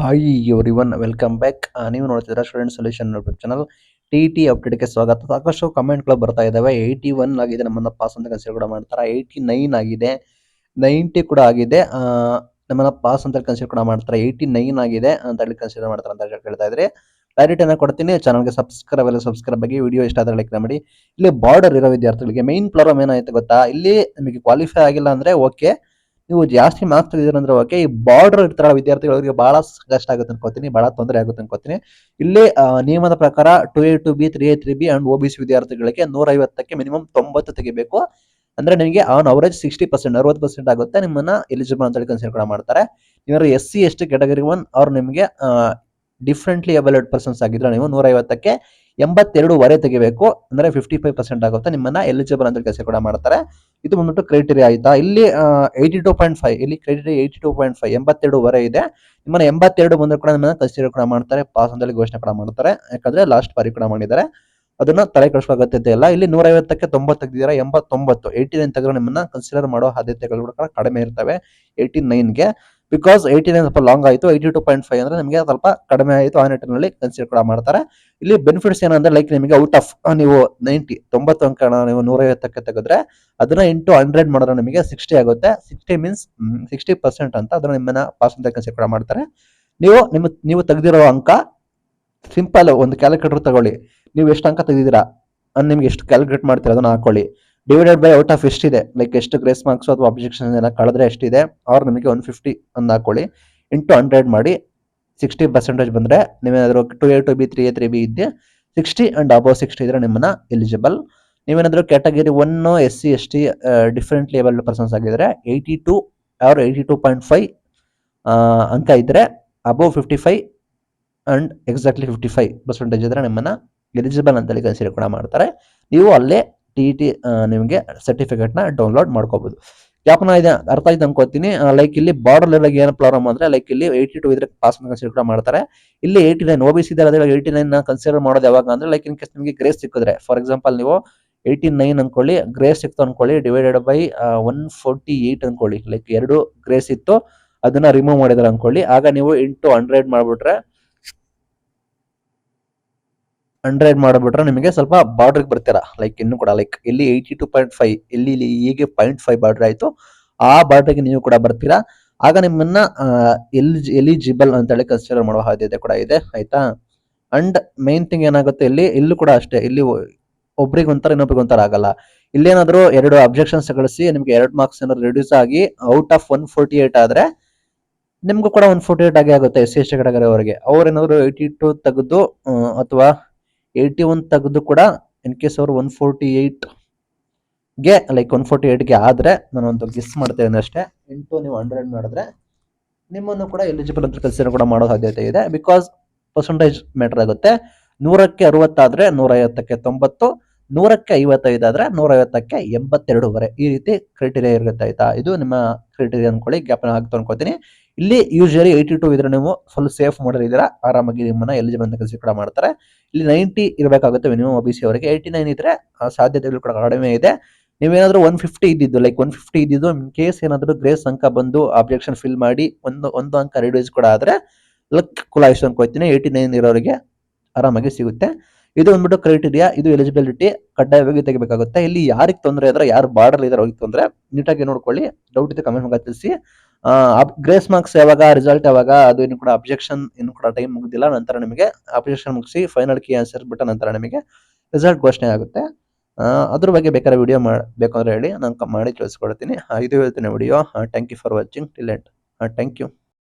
Hi everyone welcome back. ನೀವು ನೋಡ್ತಿದ್ದೀರಾ student solution YouTube channel. T ಅಪ್ಡೇಟ್ಗೆ ಸ್ವಾಗತ. ಸಾಕಷ್ಟು ಕಮೆಂಟ್ಗಳು ಬರ್ತಾ ಇದ್ದಾವೆ. 81 ಆಗಿದೆ ನಮ್ಮನ್ನ ಪಾಸ್ ಅಂತ ಕನ್ಸಿಡರ್ ಕೂಡ ಮಾಡ್ತಾರೆ. 89 ಆಗಿದೆ, 90 ಕೂಡ ಆಗಿದೆ. ನಮ್ಮನ್ನ ಪಾಸ್ ಅಂತ ಕನ್ಸಿಡರ್ ಕೂಡ ಮಾಡ್ತಾರೆ. 89 ಆಗಿದೆ ಅಂತ ಹೇಳಿ ಕನ್ಸಿಡರ್ ಮಾಡ್ತಾರೆ ಅಂತ ಹೇಳ್ತಾ ಇದ್ರೆ ಕ್ಲಾರಿಟಿನ ಕೊಡ್ತೀನಿ. ಚಾನಲ್ಗೆ ಸಬ್ಸ್ಕ್ರೈಬ್ ಆಗಿ, ವಿಡಿಯೋ ಇಷ್ಟ ಆದರೆ ಲೈಕ್ ಮಾಡಿ. ಇಲ್ಲಿ ಬಾರ್ಡರ್ ಇರೋ ವಿದ್ಯಾರ್ಥಿಗಳಿಗೆ ಮೇನ್ ಪ್ರಾಬ್ಲಮ್ ಏನಾಯ್ತು ಗೊತ್ತಾ, ಇಲ್ಲಿ ನಿಮಗೆ ಕ್ವಾಲಿಫೈ ಆಗಿಲ್ಲ ಅಂದ್ರೆ ಓಕೆ, ನೀವು ಜಾಸ್ತಿ ಮಾರ್ಕ್ಸ್ ತೆಗೆದಿರ ಅಂದ್ರೆ ಓಕೆ, ಈ ಬಾರ್ಡರ್ ಇರ್ತಾರ ವಿದ್ಯಾರ್ಥಿಗಳಿಗೆ ಬಹಳ ಕಷ್ಟ ಆಗುತ್ತೆ ಅನ್ಕೋತೀನಿ, ಬಹಳ ತೊಂದರೆ ಆಗುತ್ತೆ ಅನ್ಕೋತೀನಿ. ಇಲ್ಲಿ ನಿಯಮದ ಪ್ರಕಾರ 2A 2B 3A 3B and OBC ವಿದ್ಯಾರ್ಥಿಗಳಿಗೆ 150ಕ್ಕೆ ಮಿನಿಮಮ್ 90 ತೆಗಿಬೇಕು. ಅಂದ್ರೆ ನಿಮಗೆ ಆನ್ ಅವರೇಜ್ 60%, 60% ಆಗುತ್ತೆ, ನಿಮ್ಮನ್ನ ಎಲಿಜಿಬಲ್ ಅಂತ ಹೇಳಿ ಕನ್ಸಿಡರ್ ಕೂಡ ಮಾಡ್ತಾರೆ. ಇವರು SC ST ಕ್ಯಾಟಗರಿ 1 ಅವ್ರು ನಿಮಗೆ ಡಿಫ್ರೆಂಟ್ಲಿ ಅಬಲ್ಡ್ ಪರ್ಸನ್ಸ್ ಆಗಿದ್ರೆ ನೀವು 150ಕ್ಕೆ 82 ತೆಗಿಬೇಕು. ಅಂದ್ರೆ 55% ಆಗುತ್ತೆ, ನಿಮ್ಮನ್ನ ಎಲಿಜಿಬಲ್ ಅಂತ ಕನ್ಸಿಡರ್ ಕೂಡ ಮಾಡ್ತಾರೆ. ಇದು ಬಂದ್ಬಿಟ್ಟು ಕ್ರೈಟೀರಿಯಾ ಆಯ್ತಾ. ಇಲ್ಲಿ 82.5, ಇಲ್ಲಿ ಕ್ರೈಟೀರಿಯಾ 82.5 82 ಇದೆ. ನಿಮ್ಮನ್ನ 82 ಬಂದ್ರೆ ಕೂಡ ನಿಮ್ಮನ್ನ ಕನ್ಸಿಡರ್ ಕೂಡ ಮಾಡ್ತಾರೆ, ಪಾಸ್ ಅಂತ ಘೋಷಣೆ ಕೂಡ ಮಾಡ್ತಾರೆ. ಯಾಕಂದ್ರೆ ಲಾಸ್ಟ್ ಬಾರಿ ಕೂಡ ಮಾಡಿದ್ದಾರೆ, ಅದನ್ನ ತಲೆ ಕೆಡಿಸುವ ಅಗತ್ಯತೆ ಇಲ್ಲ. ಇಲ್ಲಿ 150ಕ್ಕೆ 90 ತೆಗೆದಿರಾ, 89 89 ತೆಗೆದ್ರೆ ನಿಮ್ಮನ್ನ ಕನ್ಸಿಡರ್ ಮಾಡೋ ಸಾಧ್ಯತೆಗಳು ಕೂಡ ಕಡಿಮೆ ಇರ್ತವೆ 89ಗೆ. ಬಿಕಾಸ್ 89 ಸ್ವಲ್ಪ ಲಾಂಗ್ ಆಯಿತು, 82.5 ಅಂದ್ರೆ ನಿಮಗೆ ಸ್ವಲ್ಪ ಕಡಿಮೆ ಆಯಿತು, ಆ ನಿಟ್ಟಿನಲ್ಲಿ ಕನ್ಸಿಡರ್ ಕೂಡ ಮಾಡ್ತಾರೆ. ಇಲ್ಲಿ ಬೆನಿಫಿಟ್ಸ್ ಏನಂದ್ರೆ ಲೈಕ್ ನಿಮಗೆ ಔಟ್ ಆಫ್ ನೀವು 90 ಅಂಕನ ನೀವು 150ಕ್ಕೆ ತೆಗೆದ್ರೆ ಅದನ್ನ ಇಂಟು 100 ಮಾಡಿದ್ರೆ ನಿಮಗೆ 60 ಆಗುತ್ತೆ. 60 ಮೀನ್ಸ್ 60% ಅಂತ, ಅದನ್ನ ನಿಮ್ಮನ್ನ ಪಾಸ್ ಅಂತ ಕನ್ಸಿಡರ್ ಕೂಡ ಮಾಡ್ತಾರೆ. ನೀವು ತೆಗೆದಿರೋ ಅಂಕ ಸಿಂಪಲ್ ಒಂದು ಕ್ಯಾಲ್ಕುಲೇಟರ್ ತಗೊಳ್ಳಿ, ನೀವು ಎಷ್ಟು ಅಂಕ ತೆಗೆದಿದ್ದೀರಾ ನಿಮ್ಗೆ ಎಷ್ಟು ಕ್ಯಾಲ್ಕುಲೇಟ್ ಮಾಡ್ತೀರಾ ಅದನ್ನ ಹಾಕೊಳ್ಳಿ, ಡಿವೈಡೆಡ್ ಬೈ ಔಟ್ ಆಫ್ ಎಷ್ಟಿದೆ, ಲೈಕ್ ಎಷ್ಟು ಗ್ರೇಸ್ ಮಾರ್ಕ್ಸ್ ಅಥವಾ ಅಬ್ಜೆಕ್ಷನ್ ಎಲ್ಲ ಕಳೆದ್ರೆ ಎಷ್ಟಿದೆ, ಅವ್ರು ನಿಮಗೆ 150 ಅಂತ ಹಾಕೊಳ್ಳಿ, ಇಂಟು 100 ಮಾಡಿ 60% ಬಂದ್ರೆ ನೀವೇನಾದ್ರು 2A 2B 3A 3B ಇದ್ದೆ 60 ಅಂಡ್ ಅಬೌವ್ 60 ಇದ್ರೆ ನಿಮ್ಮನ್ನ ಎಲಿಜಿಬಲ್. ನೀವೇನಾದ್ರೂ category 1 SC ST different label persons ಆಗಿದ್ರೆ 82 ಆರ್ 82.5 ಅಂಕ ಇದ್ರೆ ಅಬೌವ್ 55 ಅಂಡ್ ಎಕ್ಸಾಕ್ಟ್ಲಿ 55% ಇದ್ರೆ ನಿಮ್ಮನ್ನ ಎಲಿಜಿಬಲ್ ಅಂತೇಳಿ ಕನ್ಸಿಡರ್ ಕೂಡ ಮಾಡ್ತಾರೆ. ನೀವು ಅಲ್ಲೇ TET ನಿಮಗೆ ಸರ್ಟಿಫಿಕೇಟ್ ನ ಡೌನ್ಲೋಡ್ ಮಾಡ್ಕೋಬಹುದು. ಯಾಪನ ಇದೆ ಅರ್ಥ ಆಯ್ತು ಅನ್ಕೋತೀನಿ. ಲೈಕ್ ಇಲ್ಲಿ ಬಾರ್ಡರ್ ಇರೋ ಏನು ಪ್ರಾಬ್ಲಮ್ ಅಂದ್ರೆ ಲೈಕ್ ಇಲ್ಲಿ 82 ಇದ್ರೆ ಪಾಸ್ ಕನ್ಸಿಡರ್ ಕೂಡ ಮಾಡ್ತಾರೆ. ಇಲ್ಲಿ 89 OBC ಇದ್ದಾರೆ, 89 ಕನ್ಸಿಡರ್ ಮಾಡೋದು ಯಾವಾಗ ಅಂದ್ರೆ ಲೈಕ್ ಇನ್ ಕೇಸ್ ನಿಮಗೆ ಗ್ರೇಸ್ ಸಿಕ್ಕಿದ್ರೆ, ಫಾರ್ ಎಕ್ಸಾಂಪಲ್ ನೀವು 89 ಅನ್ಕೊಳ್ಳಿ, ಗ್ರೇಸ್ ಸಿಕ್ತು ಅನ್ಕೊಳ್ಳಿ, ಡಿವೈಡೆಡ್ ಬೈ 148 ಅನ್ಕೊಳ್ಳಿ, ಲೈಕ್ 2 ಗ್ರೇಸ್ ಇತ್ತು ಅದನ್ನ ರಿಮೂವ್ ಮಾಡಿದ್ರೆ ಅನ್ಕೊಳ್ಳಿ, ಆಗ ನೀವು ಇಂಟು 100 ಮಾಡ್ಬಿಟ್ರೆ ನಿಮಗೆ ಸ್ವಲ್ಪ ಬಾರ್ಡರ್ ಬರ್ತೀರಾ, ಲೈಕ್ ಇನ್ನು ಕೂಡ ಲೈಕ್ ಇಲ್ಲಿ 82.5 ಇಲ್ಲಿ ಹೀಗೆ 0.5 ಬಾರ್ಡರ್ ಆಯ್ತು, ಆ ಬಾರ್ಡರ್ಗೆ ನೀವು ಕೂಡ ಬರ್ತೀರಾ. ಆಗ ನಿಮ್ಮನ್ನ ಎಲಿಜಿಬಲ್ ಅಂತ ಹೇಳಿ ಕನ್ಸಿಡರ್ ಮಾಡುವ ಸಾಧ್ಯತೆ ಕೂಡ ಇದೆ ಆಯ್ತಾ. ಅಂಡ್ ಮೈನ್ ಥಿಂಗ್ ಏನಾಗುತ್ತೆ, ಇಲ್ಲೂ ಕೂಡ ಅಷ್ಟೇ, ಇಲ್ಲಿ ಒಬ್ರಿಗೆ ಒಂಥರ ಇನ್ನೊಬ್ರಿಗೆ ಒಂಥರ ಆಗಲ್ಲ. ಇಲ್ಲೇನಾದ್ರೂ 2 ಅಬ್ಜೆಕ್ಷನ್ಸ್ ಗಳಿಸಿ ನಿಮ್ಗೆ 2 ಮಾರ್ಕ್ಸ್ ಏನಾದ್ರು ರಿಡ್ಯೂಸ್ ಆಗಿ ಔಟ್ ಆಫ್ 148 ಆದ್ರೆ ನಿಮ್ಗೂ ಕೂಡ 148 ಆಗೇ ಆಗುತ್ತೆ. SC ST ಕ್ಯಾಟಗರಿ ಅವರಿಗೆ ಅವ್ರೇನಾದ್ರು 82 ತೆಗೆದು ಅಥವಾ 81 ತೆಗೆದು ಕೂಡ ಇನ್ ಕೇಸ್ ಅವರು 148ಗೆ ಲೈಕ್ 148ಗೆ ಆದ್ರೆ ನಾನು ಒಂದು ಗೆಸ್ ಮಾಡ್ತೇನೆ ಅಷ್ಟೇ, ಇಂಟು ನೀವು 100 ಮಾಡಿದ್ರೆ ನಿಮ್ಮನ್ನು ಕೂಡ ಎಲಿಜಿಬಲ್ ಅಂತ ಕನ್ಸಿಡರ್ ಕೂಡ ಮಾಡೋ ಸಾಧ್ಯತೆ ಇದೆ. ಬಿಕಾಸ್ ಪರ್ಸೆಂಟೇಜ್ ಮ್ಯಾಟರ್ ಆಗುತ್ತೆ. 100ಕ್ಕೆ 60 ಆದ್ರೆ 150ಕ್ಕೆ 90, 100ಕ್ಕೆ 55 ಆದ್ರೆ 150ಕ್ಕೆ 82 ಈ ರೀತಿ ಕ್ರೈಟೀರಿಯಾ ಇರುತ್ತೆ ಆಯ್ತಾ. ಇದು ನಿಮ್ಮ ಕ್ರೈಟೀರಿಯಾ ಅನ್ಕೊಳ್ಳಿ, ಗ್ಯಾಪ್ ಆಗ್ತಾ ಅನ್ಕೋತೀನಿ. ಇಲ್ಲಿ ಯೂಶಲಿ 82 ಇದ್ರೆ ನೀವು ಫುಲ್ ಸೇಫ್ ಮಾಡಲ್ ಇದ್ದೀರಾ, ಆರಾಮಾಗಿ ನಿಮ್ಮನ್ನ ಎಲಿಜಿಬಲ್ ಅಂತ ಕನ್ಸಿಡರ್ ಕೂಡ ಮಾಡ್ತಾರೆ. ಇಲ್ಲಿ 90 ಇರಬೇಕಾಗುತ್ತೆ ಮಿನಿಮಮ್ OBC ಅವರಿಗೆ. 89 ಇದ್ರೆ ಸಾಧ್ಯತೆಗಳು ಕೂಡ ಕಡಿಮೆ ಇದೆ. ನೀವೇನಾದ್ರೂ 150 ಇದ್ದಿದ್ದು, ಲೈಕ್ 150 ಇದ್ದಿದ್ದು ಇನ್ ಕೇಸ್ ಏನಾದ್ರು ಗ್ರೇಸ್ ಅಂಕ ಬಂದು ಅಬ್ಜೆಕ್ಷನ್ ಫಿಲ್ ಮಾಡಿ ಒಂದು ಅಂಕ ರಿಡ್ಯೂಸ್ ಕೂಡ ಆದ್ರೆ ಲಕ್ ಕುಲಾಯಿಸು ಅನ್ಕೋತೀನಿ. 89 ಇರೋರಿಗೆ ಆರಾಮಾಗಿ ಸಿಗುತ್ತೆ. ಇದು ಬಂದ್ಬಿಟ್ಟು ಕ್ರೈಟೀರಿಯಾ, ಇದು ಎಲಿಜಿಬಿಲಿಟಿ ಕಡ್ಡಾಯವಾಗಿ ತೆಗಿಬೇಕಾಗುತ್ತೆ. ಇಲ್ಲಿ ಯಾರಿಗೆ ತೊಂದರೆ ಇದ್ರೆ, ಯಾರು ಬಾರ್ಡರ್ ಇದಾರೆ ಅವ್ರಿಗೆ ತೊಂದರೆ, ನೀಟಾಗಿ ನೋಡ್ಕೊಳ್ಳಿ. ಡೌಟ್ ಇದೆ ಕಮೆಂಟ್ ಮಾಡಿ ತಿಳಿಸಿ. ಗ್ರೇಸ್ ಮಾರ್ಕ್ಸ್ ಯಾವಾಗ, ರಿಸಲ್ಟ್ ಯಾವಾಗ, ಅದು ಇನ್ನು ಕೂಡ ಅಬ್ಜೆಕ್ಷನ್ ಇನ್ನು ಕೂಡ ಟೈಮ್ ಮುಗಿದಿಲ್ಲ. ನಂತರ ನಿಮಗೆ ಅಬ್ಜೆಕ್ಷನ್ ಮುಗಿಸಿ ಫೈನಲ್ ಕೀ ಆನ್ಸರ್ ಬಿಟ್ಟ ನಂತರ ನಿಮಗೆ ರಿಸಲ್ಟ್ ಘೋಷಣೆ ಆಗುತ್ತೆ. ಅದ್ರ ಬಗ್ಗೆ ಬೇಕಾದ್ರೆ ವಿಡಿಯೋ ಬೇಕಂದ್ರೆ ಹೇಳಿ, ನಾನು ಮಾಡಿ ತಿಳಿಸ್ಕೊಡ್ತೀನಿ. ಇದು ಹೇಳ್ತೀನಿ video. Thank you for watching till end. Thank you.